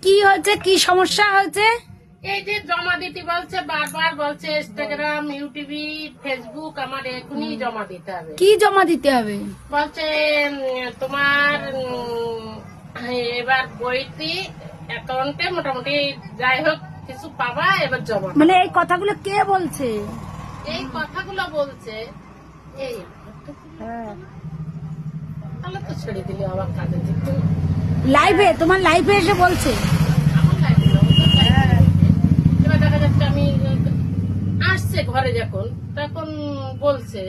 কি হয়েছে, কি সমস্যা হয়েছে? এই যে জমা দিতে বলছে, বারবার বলছে ইনস্টাগ্রাম, ইউটিউব, ফেসবুক আমার এখনই জমা দিতে হবে। কি জমা দিতে হবে? বলছে তোমার এবার বইটি অ্যাকাউন্টে মোটামুটি যাই হোক কিছু পাবা, এবার জমা দাও। মানে এই কথাগুলো কে বলছে? এই কথাগুলো বলছে এই তাহলে তো ছেড়ে দিলে আবার কাজে যেত। লাইভে, তোমার লাইভে এসে বলছে? আমার লাইফে না, ওদের লাইফে বলছে। এবার দেখা যাচ্ছে আমি আসছে ঘরে তখন বলছে,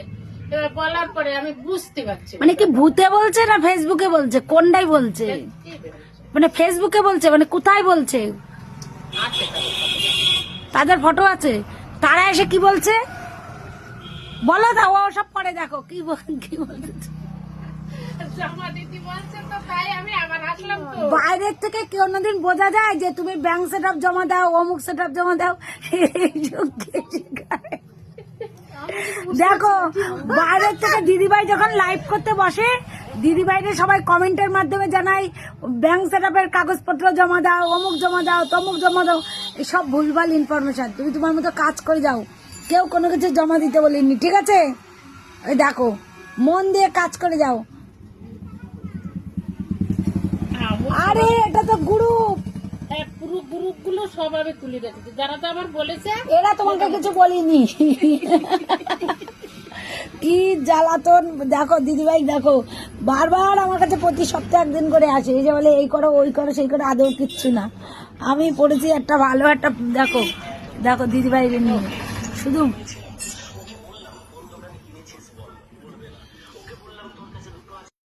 এবার বলার পরে আমি বুঝতে পারছি না। মানে কি ভূতে বলছে না ফেসবুকে বলছে? কোনটাই বলছে? কি বেরোচ্ছে? মানে ফেসবুকে বলছে, মানে কোথায় বলছে? আছে তাদের কথা। তাদের ফটো আছে? তারা এসে কি বলছে বলো? দাও, ও সব পরে দেখো কি কি বলছে। জমা দিতে বলছে তো তাই আমি আবার আসলাম তো। বাইরের থেকে কি অন্যদিন বোঝা যায় যে তুমি ব্যাংক সেট আপ জমা দাও, অমুক সেট আপ জমা দাও? দেখো, বাইরের থেকে দিদিভাই যখন লাইভ করতে বসে, দিদিভাইরে সবাই কমেন্টের মাধ্যমে জানাই ব্যাংক সেট আপের কাগজপত্র জমা দাও, অমুক জমা দাও, তমুক জমা দাও। এসব ভুলভাল ইনফরমেশন। তুমি তোমার মতো কাজ করে যাও, কেউ কোনো কিছু জমা দিতে বলেনি, ঠিক আছে? ওই দেখো, মন দিয়ে কাজ করে যাও। আরে এটা তো গ্রুপ, পুরো গ্রুপ গুলো সব আমি তুলে রেখেছি, যারা তো আমার বলেছে। এরা তোমাকে কিছু বলিনি। কি জ্বালাতন! দেখো দিদিভাই, দেখো বারবার আমার কাছে প্রতি সপ্তাহে একদিন করে আসে, এই যে বলে এই করো, ওই করো, সেই করো, আদৌ কিচ্ছু না। আমি পড়েছি একটা ভালো একটা, দেখো দেখো দিদিভাই নিয়ে শুধু